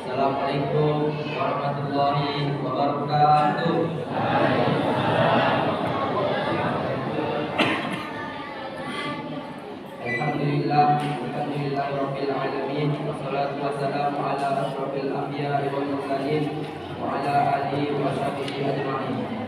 Assalamualaikum warahmatullahi wabarakatuh. Alhamdulillahirabbil alamin, wassalatu wassalamu ala asyrofil anbiya'i wal mursalin wa ala alihi wa sahbihi ajma'in.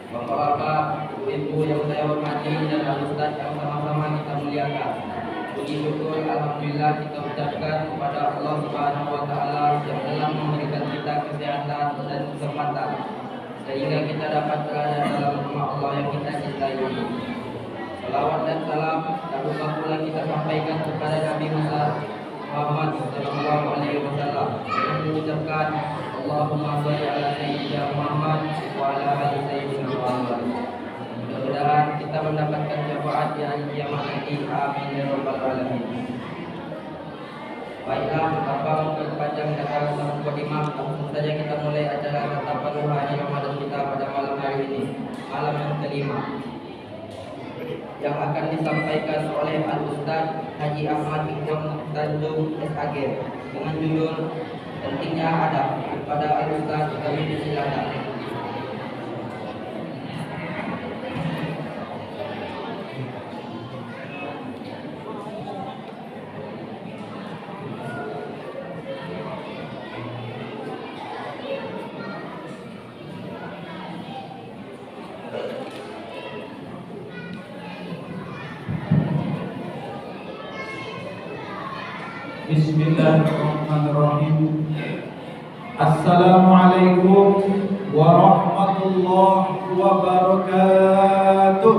Bapak-bapak, ibu yang saya hormati dan ustaz yang sama-sama kita muliakan. Puji syukur alhamdulillah kita ucapkan kepada Allah Subhanahu wa taala yang telah memberikan kita kesehatan dan kesempatan sehingga kita dapat berada dalam rumah Allah yang kita cintai. Salawat dan salam tak lupa pula kita sampaikan kepada Nabi Muhammad sallallahu alaihi wasallam dengan mengucapkan Allahumma shalli ala sayyidina Muhammad wa ala ali sayyidina Muhammad. Mudah-mudahan kita mendapatkan syafaat di hari kiamat nanti. Amin ya rabbal alamin. Baiklah, tanpa memperpanjang dalam mukadimah, langsung saja kita mulai acara tatapan rohani Ramadan kita pada malam hari ini, malam yang kelima, yang akan disampaikan oleh Al-Ustaz Haji Ahmad Ikram Tanjung SAG dengan judul Pentingnya Adab. Kepada Al-Ustaz kami disilakan. Bismillahirrahmanirrahim. Assalamualaikum warahmatullahi wabarakatuh.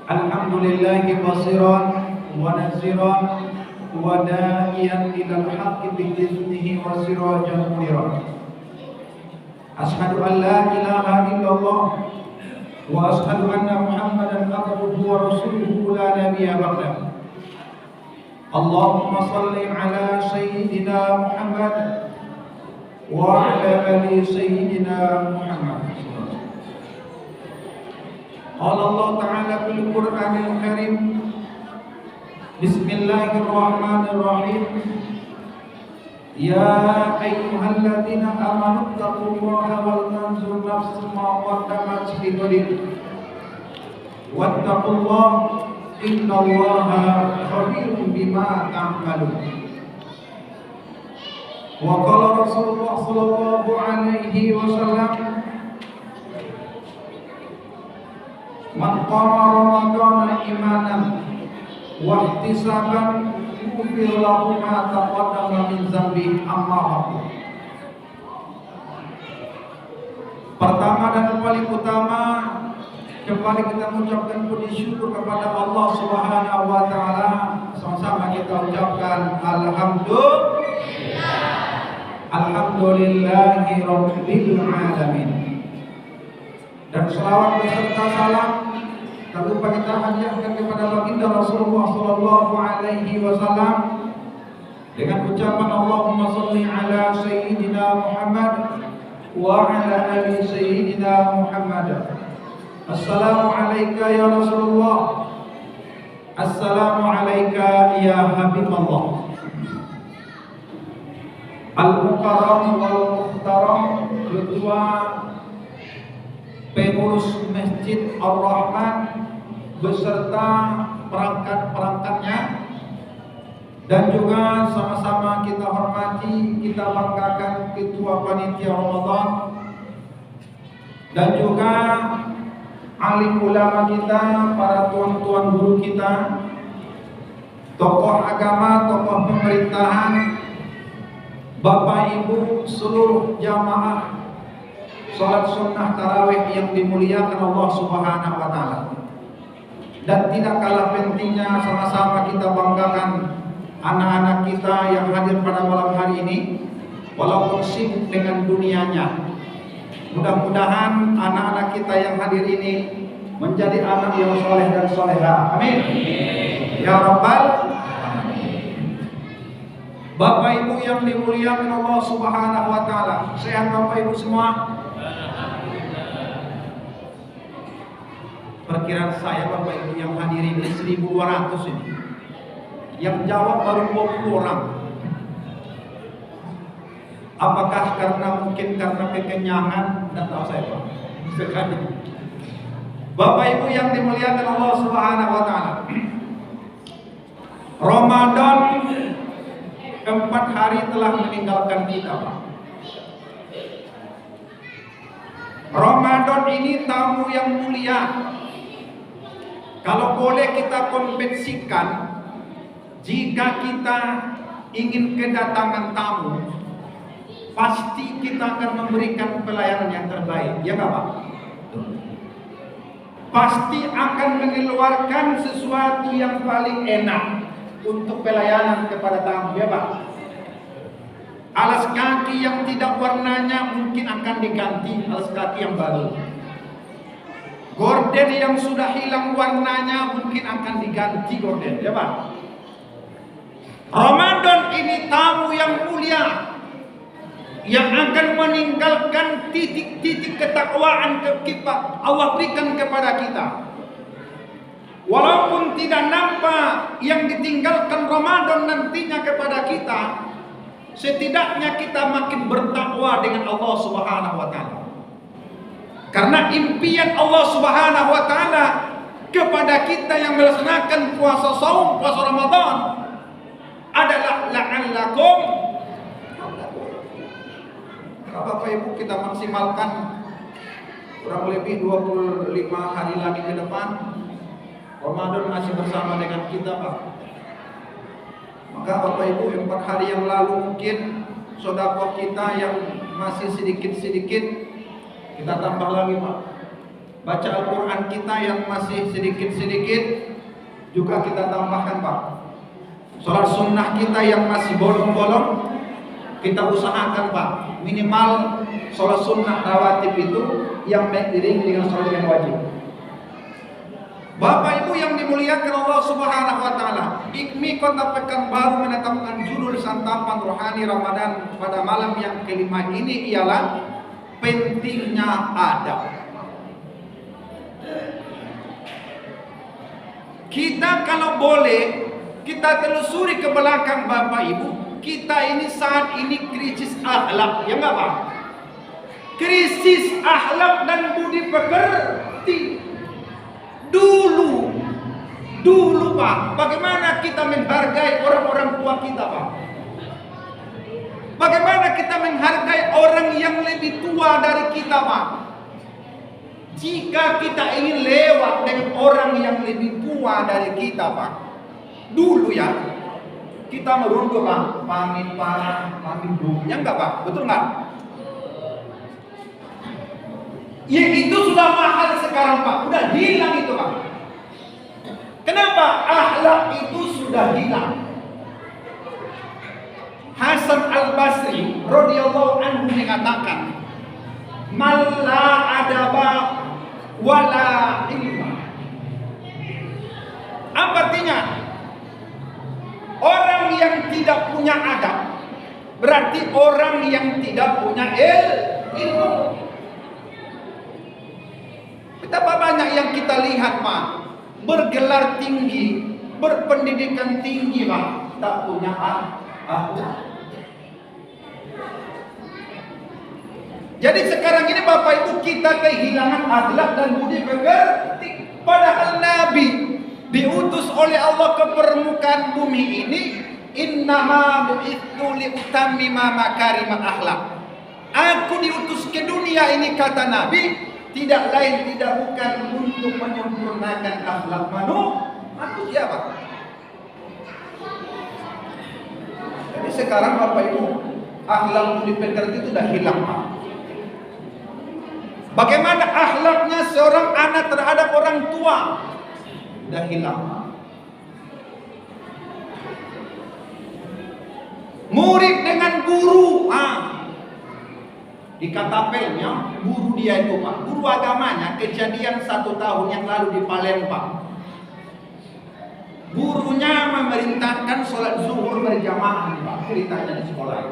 Alhamdulillahi basiran wa naziran wa da'iyan ilal haqqi bi'iznihi wa sirajan munira. Ashhadu an la ilaha illallah wa ashhadu anna Muhammadan abduhu wa rasuluhu la nabiyya ba'dah. Allahumma salli ala sayyidina Muhammad wa ala ali sayyidina Muhammad. Qala Allah ta'ala fil Qur'anil Karim, Bismillahirrahmanirrahim. Ya ayyuhalladzina amanu taqullaha wal tanzur nafsum ma qaddamat lighadin wattaqullaha innallaha khabirun bima ta'malun. Wa qala Rasulullah sallallahu alaihi wasallam, man qama ramadana imanan wa ihtisaban ghufira lahu ma taqaddama min dzambi amma ba'd. Pertama dan paling utama, kembali kita mengucapkan puji syukur kepada Allah Subhanahu wa taala. Sama-sama kita ucapkan alhamdulillah. Alhamdulillahi rabbil alamin. Dan selawat beserta salam tak lupa kita hadiahkan kepada baginda Rasulullah sallallahu alaihi wasallam dengan ucapan Allahumma shalli ala sayyidina Muhammad wa ala ali sayyidina Muhammad. Assalamu alayka ya Rasulullah. Assalamu alayka ya Habibullah. Al-Mukarram wal Muhtaram, ketua pengurus Masjid Ar-Rahman beserta perangkat-perangkatnya, dan juga sama-sama kita hormati, kita banggakan ketua panitia Ramadan dan juga alim ulama kita, para tuan-tuan guru kita, tokoh agama, tokoh pemerintahan, Bapak Ibu, seluruh jamaah salat sunnah tarawih yang dimuliakan Allah Subhanahu wa taala. Dan tidak kalah pentingnya, sama-sama kita banggakan anak-anak kita yang hadir pada malam hari ini, walaupun sibuk dengan dunianya. Mudah-mudahan anak-anak kita yang hadir ini menjadi anak yang soleh dan soleha. Amin. Ya Rabbal. Bapak Ibu yang dimuliakan Allah Subhanahu wa taala, sehat Bapak Ibu semua? Perkiraan saya Bapak Ibu yang hadirin ini 1.200 ini. Yang jawab baru 20 orang. Apakah mungkin karena kekenyangan? Tidak tahu saya Pak. Sekali. Bapak Ibu yang dimuliakan Allah Subhanahu wa taala. Ramadan 4 hari telah meninggalkan kita Pak. Ramadan ini tamu yang mulia. Kalau boleh kita konvensikan, jika kita ingin kedatangan tamu, pasti kita akan memberikan pelayanan yang terbaik, ya nggak Pak? Pasti akan mengeluarkan sesuatu yang paling enak untuk pelayanan kepada tamu, ya Pak? Alas kaki yang tidak warnanya mungkin akan diganti alas kaki yang baru. Gorden yang sudah hilang warnanya mungkin akan diganti gorden, ya Pak? Ramadan ini tamu yang mulia yang akan meninggalkan titik-titik ketakwaan kita Allah berikan kepada kita. Walaupun tidak nampak yang ditinggalkan Ramadan nantinya kepada kita, setidaknya kita makin bertakwa dengan Allah Subhanahu wa taala. Karena impian Allah Subhanahu wa taala kepada kita yang melaksanakan puasa saum, puasa Ramadan adalah la'allakum. Bapak Ibu, kita maksimalkan kurang lebih 25 hari lagi ke depan. Ramadan masih bersama dengan kita Pak. Maka Bapak Ibu, 4 hari yang lalu mungkin sedekah kita yang masih sedikit-sedikit kita tambah lagi Pak. Baca Al-Quran kita yang masih sedikit-sedikit juga kita tambahkan Pak. Sholat sunnah kita yang masih bolong-bolong kita usahakan Pak. Minimal sholat sunnah rawatib itu yang diiringi dengan sholat yang wajib. Bapak Ibu yang dimuliakan Allah Subhanahu wa taala, IKMI Kota Pekanbaru menetapkan judul santapan rohani Ramadan pada malam yang kelima ini ialah pentingnya adab. Kita kalau boleh kita telusuri ke belakang Bapak Ibu, kita ini saat ini krisis akhlak, ya enggak Pak? Krisis akhlak dan budi pekerti. Dulu Pak, bagaimana kita menghargai orang-orang tua kita Pak? Bagaimana kita menghargai orang yang lebih tua dari kita Pak? Jika kita ingin lewat dengan orang yang lebih tua dari kita Pak, dulu ya, kita merunduk Pak, pamit Pak, pamit Bu, ya enggak Pak? Betul enggak? Ya itu sudah mahal sekarang Pak, udah hilang itu Pak. Kenapa? Akhlak itu sudah hilang. Hasan Al-Basri radhiyallahu anhu mengatakan, "Malla adaba wala ilma." Apa artinya? Orang yang tidak punya adab berarti orang yang tidak punya ilmu. Betapa banyak yang kita lihat Pak, bergelar tinggi, berpendidikan tinggi Pak, tak punya akhlak. Jadi sekarang ini Bapak Ibu kita kehilangan akhlak dan budi pekerti. Padahal Nabi diutus oleh Allah ke permukaan bumi ini, innama bu'itsu liutammima makarimal akhlak. Aku diutus ke dunia ini kata Nabi, tidak lain tidak bukan untuk menyempurnakan akhlak manusia Pak. Jadi sekarang Bapak Ibu, akhlak budi pekerti itu sudah hilang Pak. Bagaimana akhlaknya seorang anak terhadap orang tua? Sudah hilang. Murid dengan guru, di katapelnya guru dia itu Pak, guru agamanya, kejadian 1 tahun yang lalu di Palembang. Gurunya memerintahkan sholat zuhur berjamaah Pak, ceritanya di sekolah.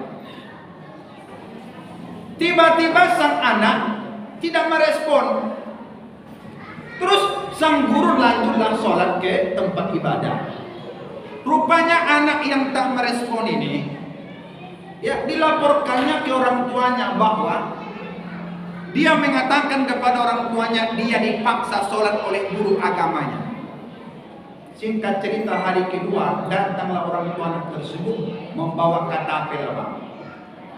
Tiba-tiba sang anak tidak merespon. Terus Sang guru lanjutlah sholat ke tempat ibadah. Rupanya anak yang tak merespon ini, ya, dilaporkannya ke orang tuanya bahwa dia mengatakan kepada orang tuanya dia dipaksa sholat oleh guru agamanya. Singkat cerita, hari kedua datanglah orang tua anak tersebut membawa katapel, Bang.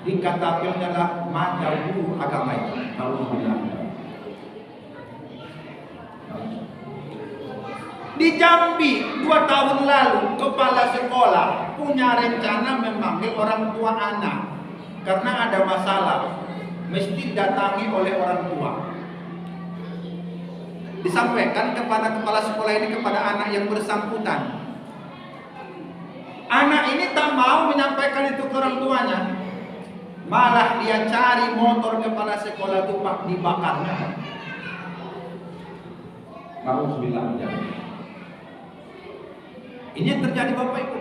Di katapelnya lah mata guru agama itu. Alhamdulillah. Di Jambi 2 tahun lalu kepala sekolah punya rencana memanggil orang tua anak karena ada masalah, mesti datangi oleh orang tua. Disampaikan kepada kepala sekolah ini, kepada anak yang bersangkutan. Anak ini tak mau menyampaikan itu ke orang tuanya, malah dia cari motor kepala sekolah itu pak dibakarnya. Alhamdulillah. Ini yang terjadi Bapak Ibu.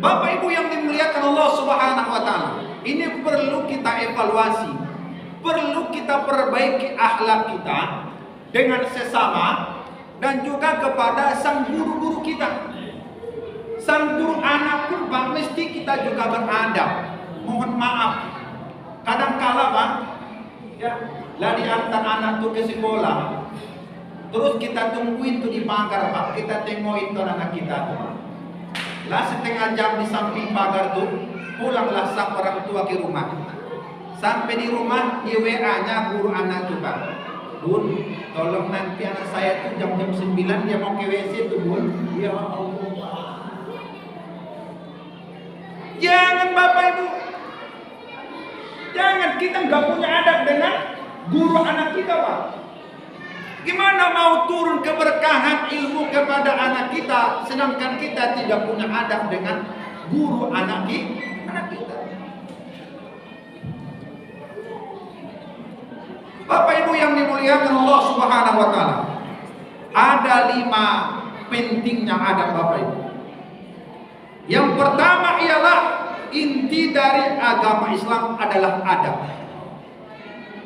Bapak Ibu yang dimuliakan Allah Subhanahu wa taala, ini perlu kita evaluasi, perlu kita perbaiki akhlak kita dengan sesama dan juga kepada sang guru-guru kita. Sang guru anak pun Pak, mesti kita juga beradab. Mohon maaf, kadang-kala Pak, ya, lah diantar anak tuh ke sekolah, terus kita tungguin tuh di pagar Pak, kita tengokin tuh anak kita tuh. Lah setengah jam di samping pagar tuh, pulanglah sang orang tua ke rumah. Sampai di rumah, di WA-nya guru anak tuh Pak, Bun, tolong nanti anak saya tuh jam-jam 9 dia mau ke WC tuh Bun. Ya Allah. Jangan Bapak Ibu, jangan, kita nggak punya adab dengan guru anak kita Pak. Gimana mau turun keberkahan ilmu kepada anak kita, sedangkan kita tidak punya adab dengan guru anak kita. Bapak Ibu yang dimuliakan Allah Subhanahu wa taala, ada 5 pentingnya adab Bapak Ibu. Yang pertama ialah inti dari agama Islam adalah adab.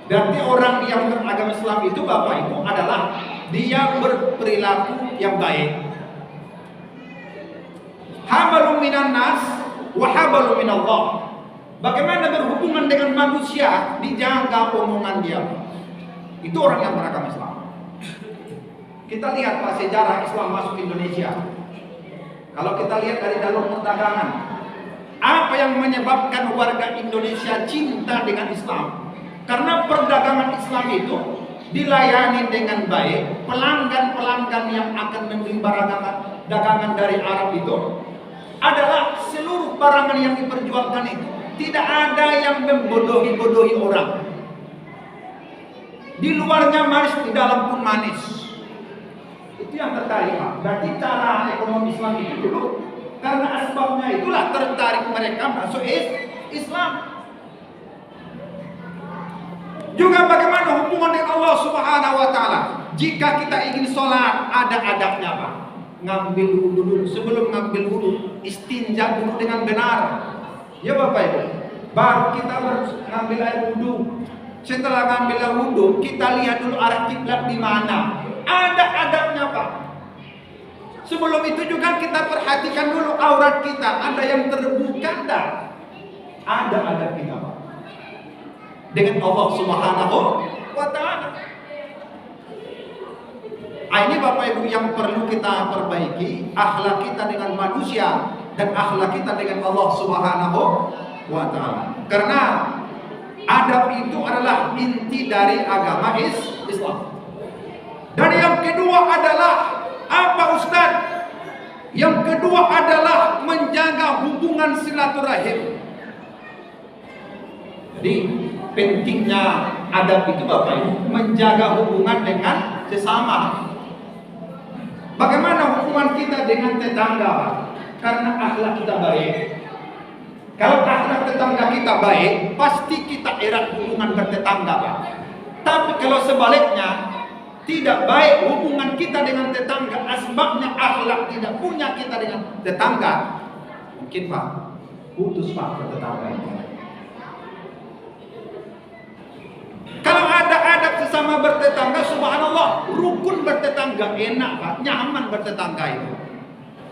Berarti orang yang beragama Islam itu Bapak Ibu adalah dia berperilaku yang baik. Habalun minan nas wa habalun minallah. Bagaimana berhubungan dengan manusia, dijaga omongan dia. Itu orang yang beragama Islam. Kita lihat Pak, sejarah Islam masuk Indonesia. Kalau kita lihat dari jalur perdagangan, apa yang menyebabkan warga Indonesia cinta dengan Islam? Karena perdagangan Islam itu dilayani dengan baik. Pelanggan-pelanggan yang akan membeli barang dagangan dari Arab itu adalah seluruh barang yang diperjualkan itu tidak ada yang membodohi-bodohi orang. Di luarnya manis, di dalam pun manis. Itu yang tertarik Pak. Berarti cara ekonomi Islam itu dulu, karena asbabnya itulah tertarik mereka masuk Islam. Juga bagaimana hubungan dengan Allah Subhanahu wa taala? Jika kita ingin sholat, ada adabnya Pak. Ngambil wudu dulu. Sebelum ngambil wudu, istinja dulu dengan benar. Ya Bapak Ibu. Baru kita ngambil air wudu. Setelah ngambil air wudu, kita lihat dulu arah kiblat di mana. Ada adabnya Pak. Sebelum itu juga kita perhatikan dulu aurat kita, ada yang terbuka enggak? Ada adab kita Pak dengan Allah Subhanahu wa taala. Ini Bapak Ibu yang perlu kita perbaiki, akhlak kita dengan manusia dan akhlak kita dengan Allah Subhanahu wa taala. Karena adab itu adalah inti dari agama Islam. Dan yang kedua adalah apa Ustaz? Yang kedua adalah menjaga hubungan silaturahim. Jadi pentingnya adab itu Bapak Ibu menjaga hubungan dengan sesama. Bagaimana hubungan kita dengan tetangga Pak? Karena akhlak kita baik. Kalau akhlak tetangga kita baik, pasti kita erat hubungan bertetangga Pak. Tapi kalau sebaliknya tidak baik hubungan kita dengan tetangga, asbabnya akhlak tidak punya kita dengan tetangga, mungkin Pak putus Pak bertetangga itu. Kalau ada adab sesama bertetangga enak Pak, nyaman bertetangga itu.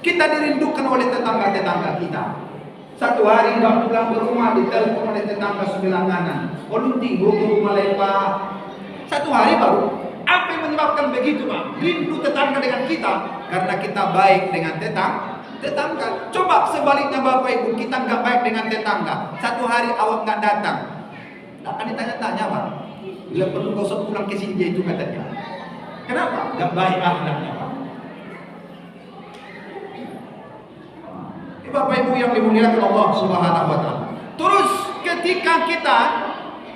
Kita dirindukan oleh tetangga-tetangga kita. Satu hari Mbak pulang ke rumah, ditelepon oleh tetangga sebelah kanan. Lunti, gue ke rumah Pak. Satu hari baru. Apa yang menyebabkan begitu Pak? Rindu tetangga dengan kita karena kita baik dengan tetangga. Coba sebaliknya Bapak Ibu, kita nggak baik dengan tetangga. Satu hari awak nggak datang, nggak akan ditanya-tanya Pak. Bila perlu kau pulang ke sini itu katanya. Kenapa? Nggak baik akhlaknya Pak. Bapak Ibu yang dimuliakan Allah Subhanahu wa taala. Terus ketika kita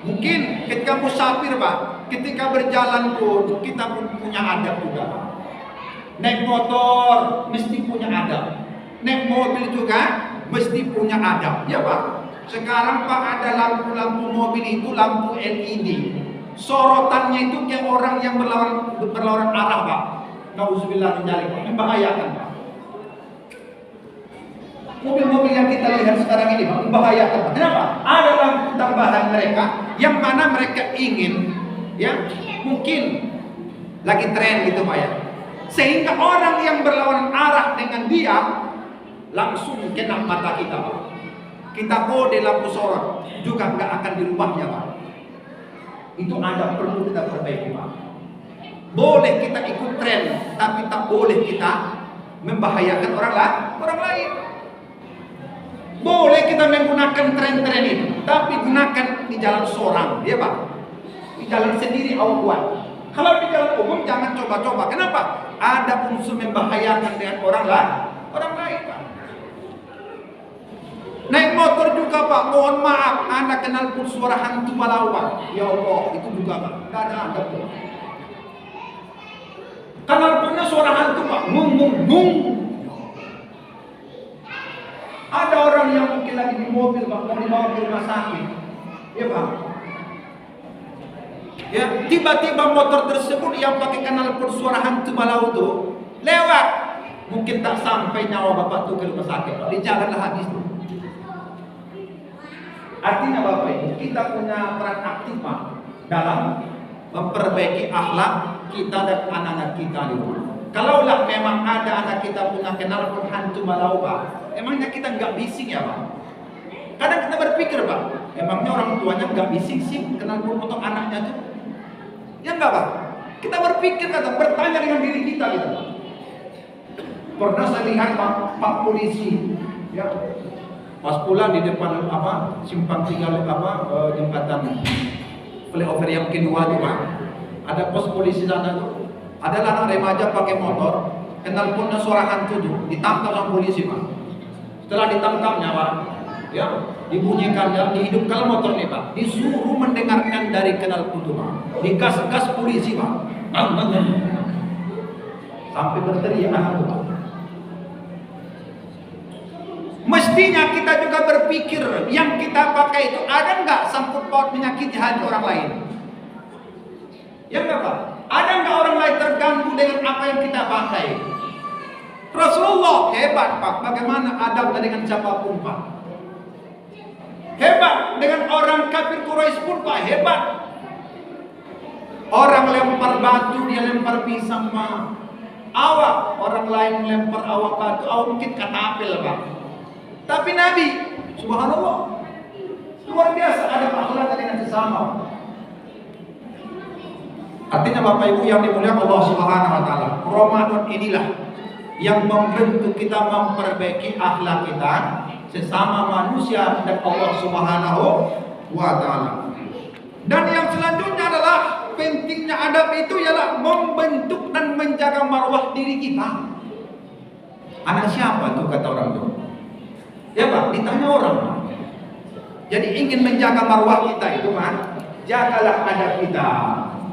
mungkin ketika musafir Pak, ketika berjalan pun kita pun punya adab juga. Naik motor mesti punya adab. Naik mobil juga mesti punya adab, ya Pak. Sekarang Pak ada lampu-lampu mobil itu lampu LED. Sorotannya itu kayak orang yang berlawanan arah Pak. Nauzubillah min dzalik, membahayakan Pak. Mobil-mobil yang kita lihat sekarang ini Pak, membahayakan. Kenapa? Ada lampu tambahan mereka yang mana mereka ingin, ya mungkin lagi tren gitu Pak ya. Sehingga orang yang berlawanan arah dengan dia langsung kena mata kita Pak. Kita kode lampu sorot juga nggak akan dirubahnya Pak. Itu ada perlu kita perbaiki Pak. Boleh kita ikut tren, tapi tak boleh kita membahayakan orang lain. Boleh kita menggunakan tren-tren itu, tapi gunakan di jalan seorang, ya Pak. Di jalan sendiri awak buat. Kalau di jalan umum jangan coba-coba. Kenapa? Ada unsur membahayakan dengan orang lain Pak. Naik motor juga Pak, mohon maaf, Anda kenal pun suara hantu malau Pak. Ya Allah, itu juga Pak, tidak ada adab Pak. Kenal punya suara hantu Pak, ngung. Ada orang yang mungkin lagi di mobil Pak, mau dibawa ke rumah sakit, ya Pak. Ya, tiba-tiba motor tersebut yang pakai kenal pun suara hantu malau itu lewat, mungkin tak sampai nyawa Bapak tuh ke rumah sakit Pak, di jalan lah habis tuh. Artinya Bapak Ibu, kita punya peran aktif Pak dalam memperbaiki akhlak kita dan anak-anak kita di rumah. Kalaulah memang ada anak kita punya kenal pun hantu malau Pak, emangnya kita nggak bising ya Pak? Kadang kita berpikir Pak, emangnya orang tuanya nggak bising sih kenal pun untuk anaknya tuh? Ya enggak Pak? Kita berpikir bertanya dengan diri kita gitu Pak. Pernah saya lihat Pak polisi, ya pas pulang di depan simpang 3 jembatan flyover yang kedua tuh Pak, ada pos polisi sana tuh. Ada anak remaja pakai motor, kenal pun suara hantu tuh, ditangkap sama polisi Pak. Setelah ditangkapnya Pak, ya dibunyikan, ya, dihidupkan motor nih Pak, disuruh mendengarkan dari kenal pun tuh Pak, digas polisi Pak, sampai berteriak tuh Pak. Mestinya kita juga berpikir yang kita pakai itu ada nggak sangkut paut menyakiti hati orang lain? Ya enggak Pak? Ada nggak orang lain terganggu dengan apa yang kita pakai? Rasulullah hebat Pak, bagaimana adabnya dengan siapapun Pak? Hebat dengan orang kafir Quraisy pun Pak, hebat. Orang lempar batu, dia lempar pisang Pak. Awak, orang lain lempar awak batu, awak mungkin katapil Pak. Tapi Nabi, subhanallah, luar biasa ada akhlak dengan sesama. Artinya Bapak Ibu yang dimuliakan Allah Subhanahu wa taala, Ramadan inilah yang membentuk kita memperbaiki akhlak kita sesama manusia dan Allah Subhanahu wa taala. Dan yang selanjutnya adalah pentingnya adab itu ialah membentuk dan menjaga marwah diri kita. Anak siapa tuh kata orang itu? Ya Pak, ditanya orang. Jadi ingin menjaga marwah kita itu Pak, jagalah adab kita,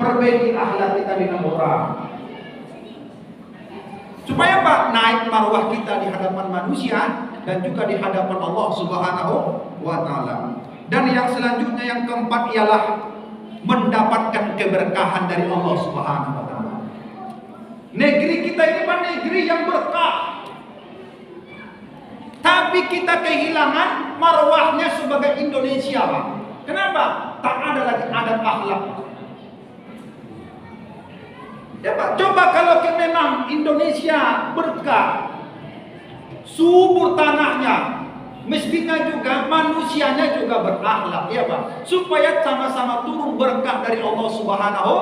perbaiki akhlak kita dengan orang. Supaya Pak naik marwah kita di hadapan manusia dan juga di hadapan Allah Subhanahu wa taala. Dan yang selanjutnya yang keempat ialah mendapatkan keberkahan dari Allah Subhanahu wa taala. Negeri kita ini Pak negeri yang berkah. Tapi kita kehilangan marwahnya sebagai Indonesia Pak. Kenapa? Tak ada lagi adab akhlak. Ya Pak, coba kalau memang Indonesia berkah, subur tanahnya, mestinya juga manusianya juga berakhlak, ya Pak, supaya sama-sama turun berkah dari Allah Subhanahu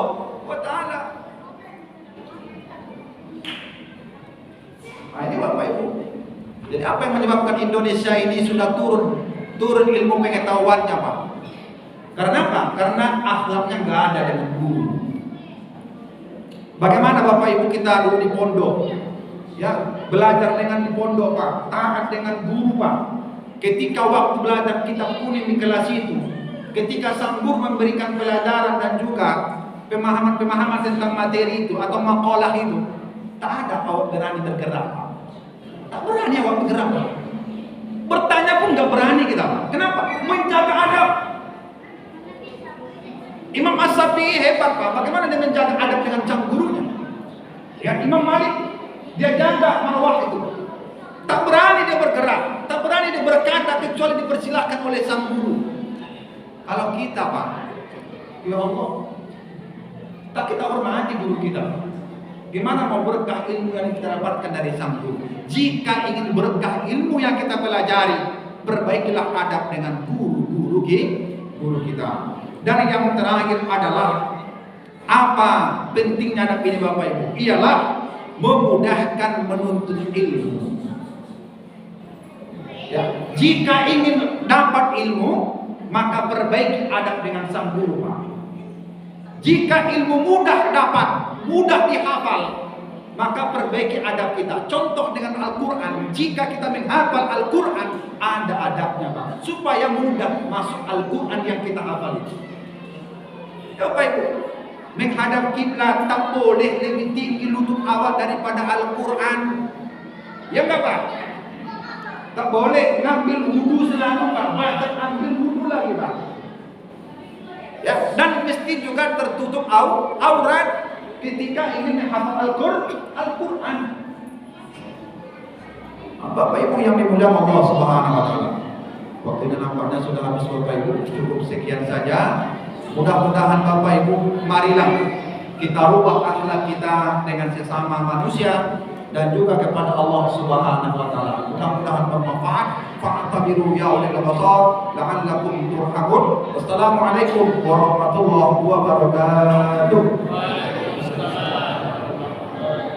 wa Ta'ala. Nah, ini Bapak Ibu. Jadi apa yang menyebabkan Indonesia ini sudah turun ilmu pengetahuannya Pak? Karena apa? Karena akhlaknya nggak ada dengan guru. Bagaimana Bapak Ibu kita dulu di pondok, ya belajar dengan di pondok Pak, taat dengan guru Pak. Ketika waktu belajar kita kuning di kelas itu, ketika sang guru memberikan pelajaran dan juga pemahaman tentang materi itu atau makalah itu, tak ada awak berani bergerak Pak. Tak berani awak bergerak Pak. Bertanya pun nggak berani kita Pak. Kenapa? Menjaga adab. Imam As-Syafi'i hebat Pak. Bagaimana dia menjaga adab dengan sang gurunya? Ya, Imam Malik dia jaga marwah itu. Tak berani dia bergerak, tak berani dia berkata kecuali dipersilahkan oleh sang guru. Kalau kita Pak, ya Allah, tak kita hormati guru kita. Gimana mau berkah ilmu yang kita dapatkan dari sang guru? Jika ingin berkah ilmu yang kita pelajari, perbaikilah adab dengan guru kita. Dan yang terakhir adalah apa pentingnya adab ini Bapak Ibu? Ialah memudahkan menuntut ilmu. Ya, jika ingin dapat ilmu, maka perbaiki adab dengan sang guru Pak. Jika ilmu mudah dapat, mudah dihafal, maka perbaiki adab kita. Contoh dengan Al-Quran. Jika kita menghafal Al-Quran, ada adabnya Pak, supaya mudah masuk Al-Quran yang kita hafal itu. Ya Bapak Ibu, menghadap kiblat tak boleh lebih tinggi lutut awal daripada Al-Quran. Ya enggak Pak? Tak boleh ngambil wudhu selalu Pak, bahkan ambil wudhu lagi Pak. Ya, dan mesti juga tertutup aurat ketika ingin menghafal Al-Quran. Bapak Ibu yang dimuliakan Allah Subhanahu wa Ta'ala, waktunya nampaknya sudah habis Bapak Ibu. Cukup sekian saja. Mudah-mudahan Bapak Ibu, marilah kita rubah akhlak kita dengan sesama manusia dan juga kepada Allah Subhanahu wa Ta'ala. Mudah-mudahan bermanfaat. Fa'tabiru ya ulil absar la'allakum turhamun. Wassalamualaikum warahmatullahi wabarakatuh.